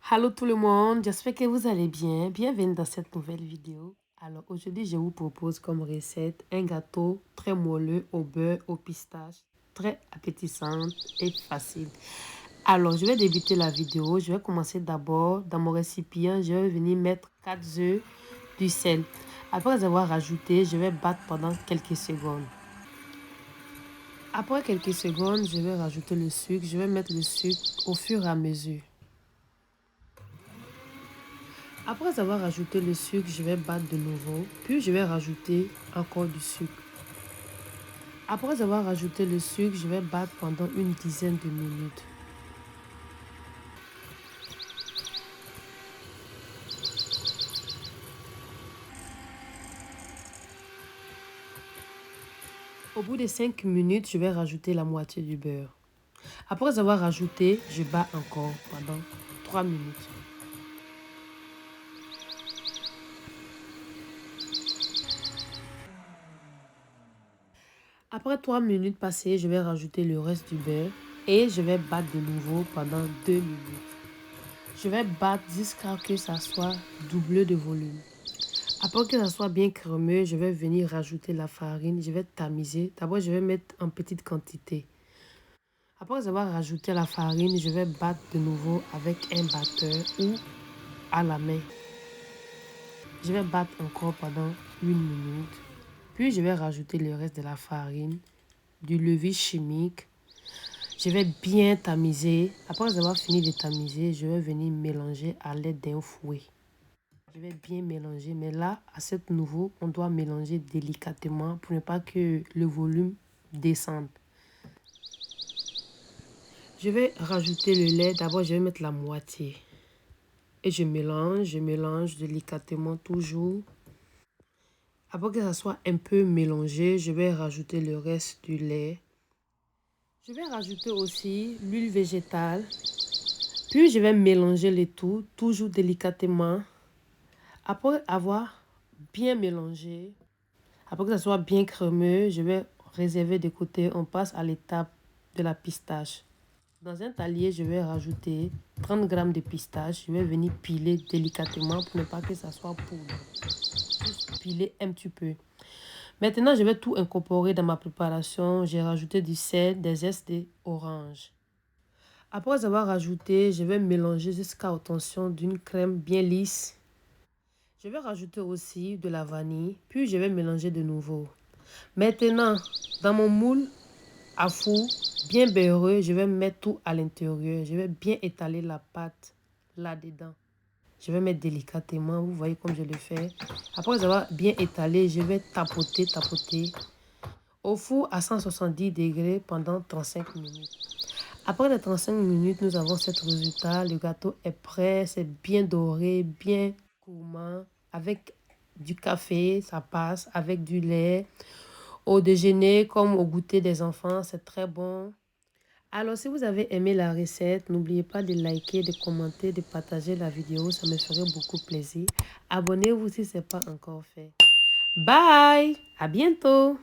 Allô tout le monde, j'espère que vous allez bien. Bienvenue dans cette nouvelle vidéo. Alors aujourd'hui, je vous propose comme recette un gâteau très moelleux au beurre, au pistache, très appétissant et facile. Alors je vais débuter la vidéo. Je vais commencer d'abord dans mon récipient. Je vais venir mettre 4 œufs, du sel. Après avoir rajouté, je vais battre pendant quelques secondes. Après quelques secondes, je vais rajouter le sucre. Je vais mettre le sucre au fur et à mesure. Après avoir ajouté le sucre, je vais battre de nouveau. Puis je vais rajouter encore du sucre. Après avoir ajouté le sucre, je vais battre pendant une dizaine de minutes. Au bout de 5 minutes, je vais rajouter la moitié du beurre. Après avoir ajouté, je bats encore pendant 3 minutes. Après 3 minutes passées, je vais rajouter le reste du beurre et je vais battre de nouveau pendant 2 minutes. Je vais battre jusqu'à ce que ça soit doublé de volume. Après que ça soit bien crémeux, je vais venir rajouter la farine. Je vais tamiser. D'abord, je vais mettre en petite quantité. Après avoir rajouté la farine, je vais battre de nouveau avec un batteur ou à la main. Je vais battre encore pendant 1 minute. Puis, je vais rajouter le reste de la farine, du levure chimique. Je vais bien tamiser. Après avoir fini de tamiser, je vais venir mélanger à l'aide d'un fouet. Je vais bien mélanger, mais là, à ce niveau, on doit mélanger délicatement pour ne pas que le volume descende. Je vais rajouter le lait. D'abord, je vais mettre la moitié. Et je mélange délicatement toujours. Après que ça soit un peu mélangé, je vais rajouter le reste du lait. Je vais rajouter aussi l'huile végétale. Puis, je vais mélanger le tout, toujours délicatement. Après avoir bien mélangé, après que ça soit bien crémeux, je vais réserver de côté. On passe à l'étape de la pistache. Dans un talier, je vais rajouter 30 g de pistache. Je vais venir piler délicatement pour ne pas que ça soit poudre. Juste piler un petit peu. Maintenant, je vais tout incorporer dans ma préparation. J'ai rajouté du sel, des zestes d'orange. Après avoir rajouté, je vais mélanger jusqu'à l'obtention d'une crème bien lisse. Je vais rajouter aussi de la vanille, puis je vais mélanger de nouveau. Maintenant, dans mon moule à four, bien beurreux, je vais mettre tout à l'intérieur. Je vais bien étaler la pâte là-dedans. Je vais mettre délicatement, vous voyez comme je le fais. Après avoir bien étalé, je vais tapoter au four à 170 degrés pendant 35 minutes. Après les 35 minutes, nous avons ce résultat. Le gâteau est prêt, c'est bien doré, bien gourmand. Avec du café, ça passe. Avec du lait. Au déjeuner comme au goûter des enfants, c'est très bon. Alors, si vous avez aimé la recette, n'oubliez pas de liker, de commenter, de partager la vidéo. Ça me ferait beaucoup plaisir. Abonnez-vous si ce n'est pas encore fait. Bye! À bientôt!